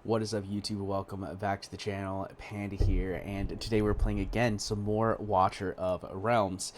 What is up, YouTube? Welcome back to the channel. Panda here, and today we're playing again some more Watcher of Realms.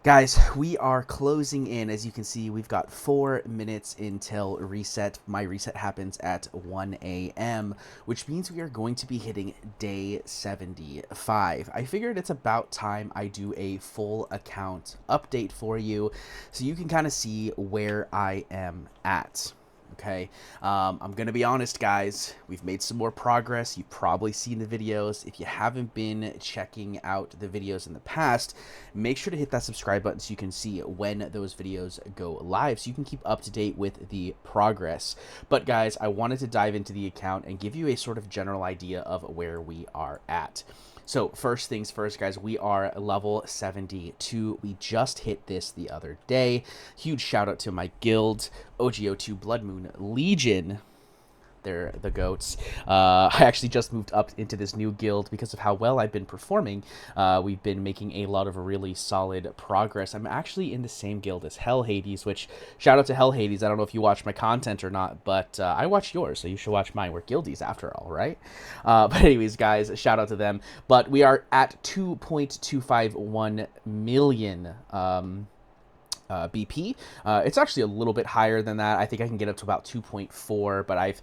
Guys, we are closing in. As you can see, we've got 4 minutes until reset. My reset happens at 1 a.m., which means we are going to be hitting day 75. I figured it's about time I do a full account update for you so you can kind of see where I am at. Okay, I'm gonna be honest, guys, we've made some more progress. You've probably seen the videos. If you haven't been checking out the videos in the past, make sure to hit that subscribe button so you can see when those videos go live, so you can keep up to date with the progress. But guys, I wanted to dive into the account and give you a sort of general idea of where we are at. So first things first, guys, we are level 72. We just hit this the other day. Huge shout out to my guild, OGO2 Blood Moon Legion. They're the goats. I actually just moved up into this new guild because of how well I've been performing. We've been making a lot of really solid progress. I'm actually in the same guild as Hell Hades, which, shout out to Hell Hades. I don't know if you watch my content or not, but I watch yours, so you should watch mine. We're guildies after all, right? But anyways, guys, shout out to them. But we are at 2.251 million BP. It's actually a little bit higher than that. I think I can get up to about 2.4, but I've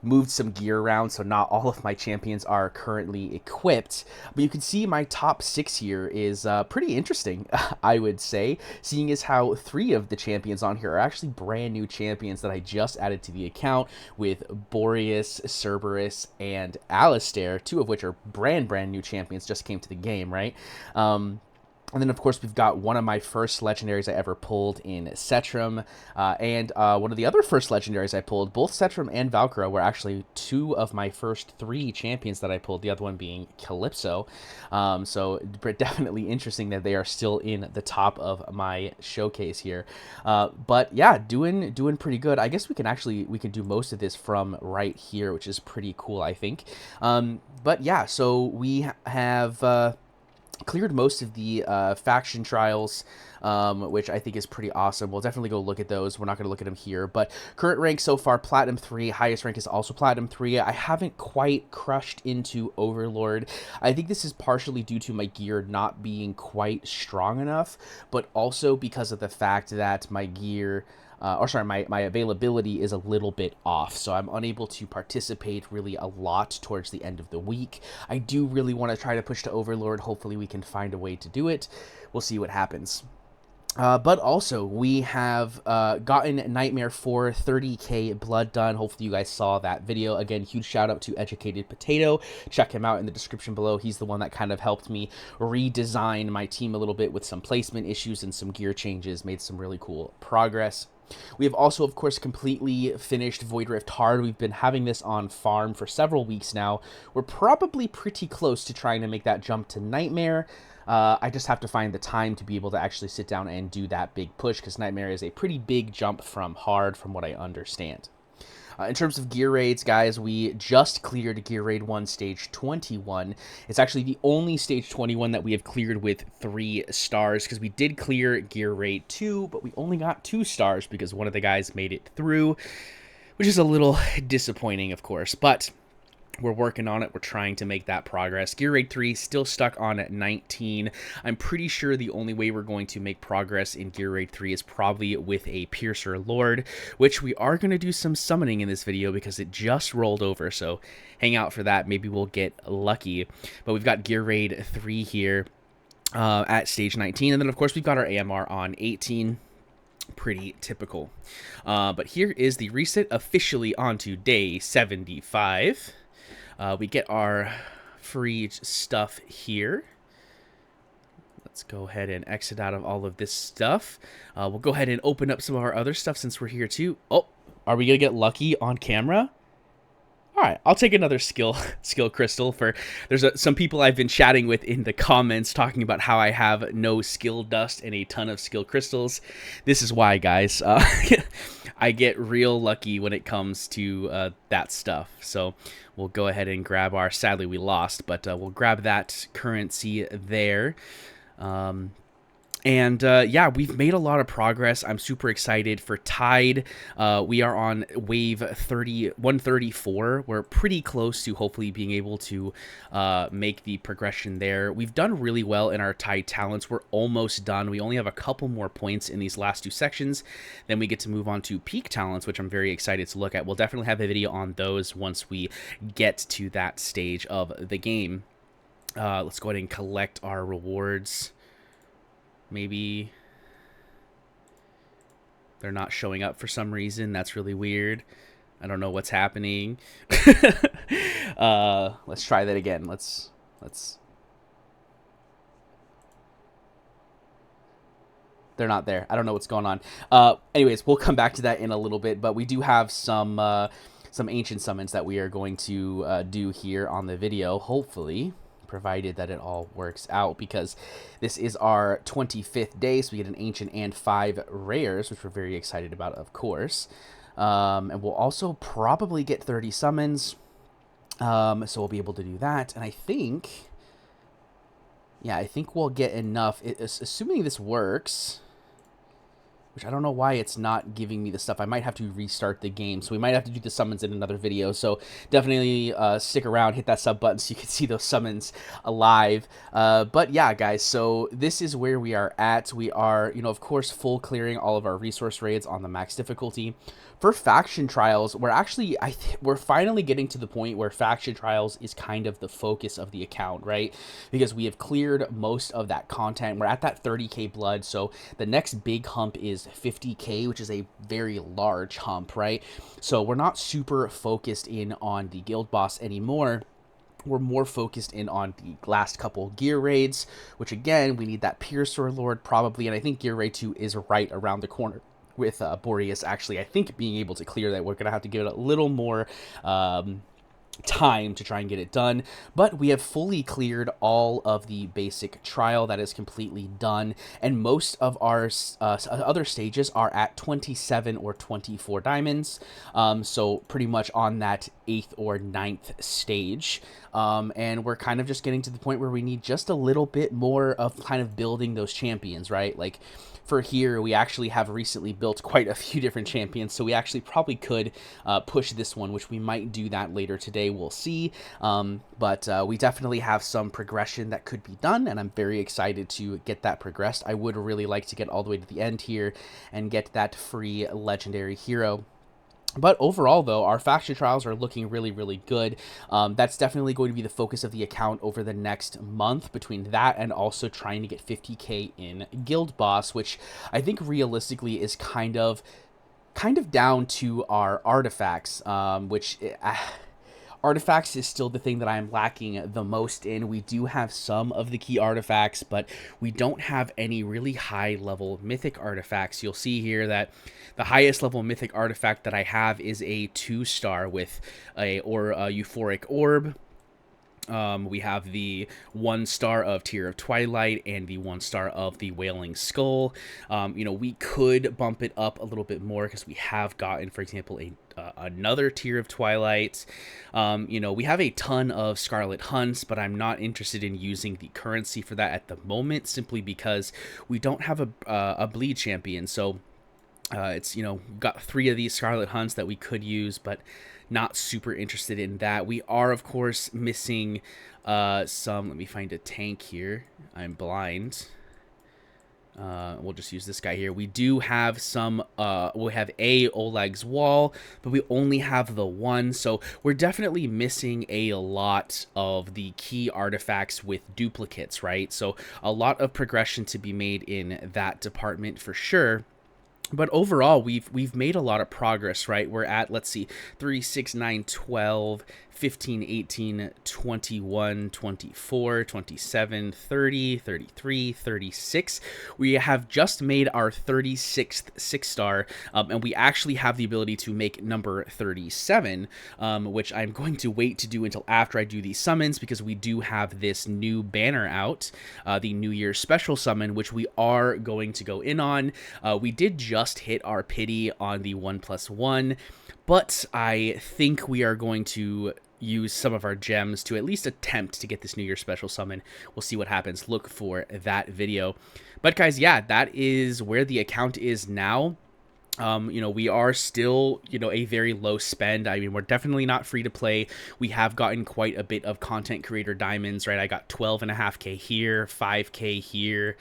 moved some gear around, so not all of my champions are currently equipped. But you can see my top 6 here is pretty interesting, I would say, seeing as how 3 of the champions on here are actually brand new champions that I just added to the account, with Boreas, Cerberus, and Alistair, 2 of which are brand new champions, just came to the game, right? And then, of course, we've got one of my first legendaries I ever pulled in Setram, and one of the other first legendaries I pulled. Both Setram and Valkyra were actually 2 of my first 3 champions that I pulled, the other one being Calypso. So definitely interesting that they are still in the top of my showcase here. But yeah, doing pretty good. I guess we can do most of this from right here, which is pretty cool, I think. But yeah, so we have cleared most of the faction trials, which I think is pretty awesome. We'll definitely go look at those. We're not going to look at them here, but current rank so far, Platinum 3. Highest rank is also Platinum 3. I haven't quite crushed into Overlord. I think this is partially due to my gear not being quite strong enough, but also because of the fact that my gear... my availability is a little bit off, so I'm unable to participate really a lot towards the end of the week. I do really want to try to push to Overlord. Hopefully we can find a way to do it. We'll see what happens. But also, we have gotten Nightmare 4 30k blood done. Hopefully you guys saw that video. Again, huge shout out to Educated Potato. Check him out in the description below. He's the one that kind of helped me redesign my team a little bit with some placement issues and some gear changes. Made some really cool progress. We have also, of course, completely finished Void Rift Hard. We've been having this on farm for several weeks now. We're probably pretty close to trying to make that jump to Nightmare. I just have to find the time to be able to actually sit down and do that big push, because Nightmare is a pretty big jump from Hard, from what I understand. In terms of gear raids, guys, we just cleared Gear Raid 1 Stage 21. It's actually the only Stage 21 that we have cleared with 3 stars, because we did clear Gear Raid 2, but we only got 2 stars because one of the guys made it through, which is a little disappointing, of course, but... we're working on it. We're trying to make that progress. Gear Raid 3 still stuck on 19. I'm pretty sure the only way we're going to make progress in Gear Raid 3 is probably with a Piercer Lord, which we are going to do some summoning in this video because it just rolled over, so hang out for that. Maybe we'll get lucky. But we've got Gear Raid 3 here at stage 19, and then of course we've got our AMR on 18. Pretty typical. But here is the reset officially onto day 75. We get our free stuff here. Let's go ahead and exit out of all of this stuff. We'll go ahead and open up some of our other stuff since we're here too. Oh, are we going to get lucky on camera? All right, I'll take another skill crystal. There's some people I've been chatting with in the comments talking about how I have no skill dust and a ton of skill crystals. This is why, guys. I get real lucky when it comes to that stuff. So we'll go ahead and grab our... sadly, we lost, but we'll grab that currency there. And yeah, we've made a lot of progress. I'm super excited for Tide. We are on wave 134. We're pretty close to hopefully being able to make the progression there. We've done really well in our Tide talents. We're almost done. We only have a couple more points in these last two sections. Then we get to move on to peak talents, which I'm very excited to look at. We'll definitely have a video on those once we get to that stage of the game. Let's go ahead and collect our rewards. Maybe they're not showing up for some reason. That's really weird. I don't know what's happening. Let's try that again. Let's. They're not there. I don't know what's going on. Anyways, we'll come back to that in a little bit. But we do have some ancient summons that we are going to do here on the video. Hopefully, provided that it all works out, because this is our 25th day, so we get an ancient and 5 rares, which we're very excited about, of course. And we'll also probably get 30 summons, so we'll be able to do that. And I think, yeah, I think we'll get enough, assuming this works, which I don't know why it's not giving me the stuff. I might have to restart the game, so we might have to do the summons in another video. So definitely stick around, hit that sub button so you can see those summons alive. But yeah, guys, so this is where we are at. We are, you know, of course, full clearing all of our resource raids on the max difficulty. For faction trials, we're actually, we're finally getting to the point where faction trials is kind of the focus of the account, right? Because we have cleared most of that content. We're at that 30k blood, so the next big hump is 50k, which is a very large hump, right? So we're not super focused in on the guild boss anymore. We're more focused in on the last couple gear raids, which again, we need that Piercer Lord probably, and I think gear raid 2 is right around the corner with Boreas actually, I think, being able to clear that. We're going to have to give it a little more time to try and get it done, but we have fully cleared all of the basic trial. That is completely done, and most of our other stages are at 27 or 24 diamonds, so pretty much on that 8th or 9th stage, and we're kind of just getting to the point where we need just a little bit more of kind of building those champions, right? Like for here, we actually have recently built quite a few different champions, so we actually probably could push this one, which we might do that later today. We'll see, but we definitely have some progression that could be done, and I'm very excited to get that progressed. I would really like to get all the way to the end here and get that free legendary hero. But overall, though, our faction trials are looking really, really good. That's definitely going to be the focus of the account over the next month, between that and also trying to get 50k in Guild Boss, which I think realistically is kind of down to our artifacts, which... Artifacts is still the thing that I'm lacking the most in. We do have some of the key artifacts, but we don't have any really high level mythic artifacts. You'll see here that the highest level mythic artifact that I have is a 2-star with a euphoric orb. We have the 1-star of Tear of Twilight and the 1-star of the Wailing Skull. You know, we could bump it up a little bit more because we have gotten, for example, another Tear of Twilight. You know, we have a ton of Scarlet Hunts, but I'm not interested in using the currency for that at the moment, simply because we don't have a bleed champion. So it's, you know, got 3 of these Scarlet Hunts that we could use, but not super interested in that. We are, of course, missing some... Let me find a tank here. I'm blind. We'll just use this guy here. We do have some... we have a Oleg's Wall, but we only have the 1. So we're definitely missing a lot of the key artifacts with duplicates, right? So a lot of progression to be made in that department for sure. But overall, we've made a lot of progress, right? We're at, let's see, 3, 6, 9, 12, 15, 18, 21, 24, 27, 30, 33, 36. We have just made our 36th 6-star, and we actually have the ability to make number 37, which I'm going to wait to do until after I do these summons, because we do have this new banner out, the New Year's special summon, which we are going to go in on. We did just hit our pity on the 1+1, but I think we are going to use some of our gems to at least attempt to get this New Year special summon. We'll see what happens. Look for that video. But guys, yeah, that is where the account is now. We are still, a very low spend. I mean, we're definitely not free to play. We have gotten quite a bit of content creator diamonds, right? I got 12.5K here, 5K here.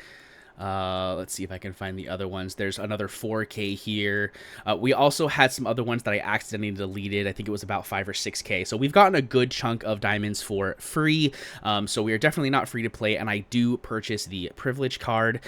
Let's see if I can find the other ones. There's another 4K here. We also had some other ones that I accidentally deleted. I think it was about 5 or 6K. So we've gotten a good chunk of diamonds for free. So we are definitely not free to play, and I do purchase the privilege card.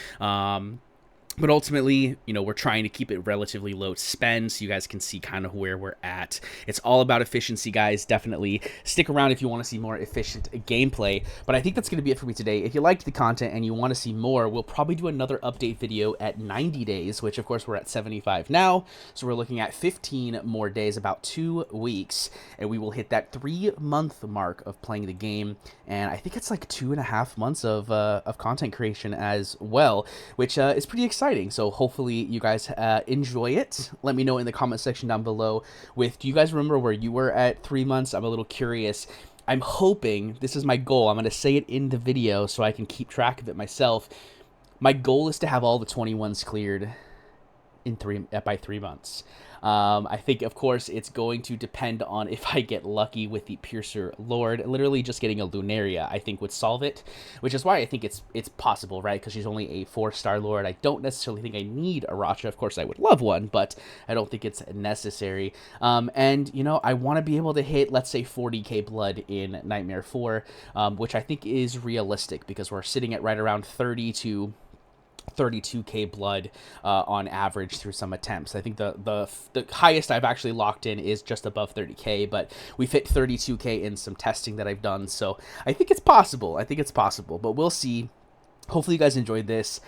But ultimately, we're trying to keep it relatively low spend so you guys can see kind of where we're at. It's all about efficiency, guys. Definitely stick around if you want to see more efficient gameplay. But I think that's going to be it for me today. If you liked the content and you want to see more, we'll probably do another update video at 90 days, which of course we're at 75 now. So we're looking at 15 more days, about 2 weeks, and we will hit that 3-month mark of playing the game. And I think it's like 2.5 months of content creation as well, which is pretty exciting. So hopefully you guys enjoy it. Let me know in the comment section down below do you guys remember where you were at 3 months? I'm a little curious. I'm hoping, this is my goal, I'm going to say it in the video so I can keep track of it myself. My goal is to have all the 21s cleared by 3 months. I think, of course, it's going to depend on if I get lucky with the Piercer Lord. Literally just getting a Lunaria, I think, would solve it, which is why I think it's possible, right? Because she's only a 4-star Lord. I don't necessarily think I need a Racha. Of course, I would love one, but I don't think it's necessary. And, I want to be able to hit, let's say, 40k blood in Nightmare 4, which I think is realistic because we're sitting at right around 30 to 32k blood on average through some attempts. I think the highest I've actually locked in is just above 30k, but we've hit 32k in some testing that I've done, so I think it's possible. But we'll see. Hopefully you guys enjoyed this.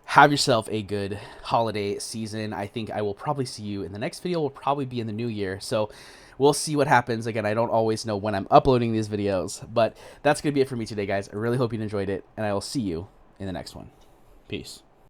Have yourself a good holiday season. I think I will probably see you in the next video. Will probably be in the new year, so we'll see what happens. Again, I don't always know when I'm uploading these videos, but that's gonna be it for me today, guys. I really hope you enjoyed it, and I will see you in the next one. Peace.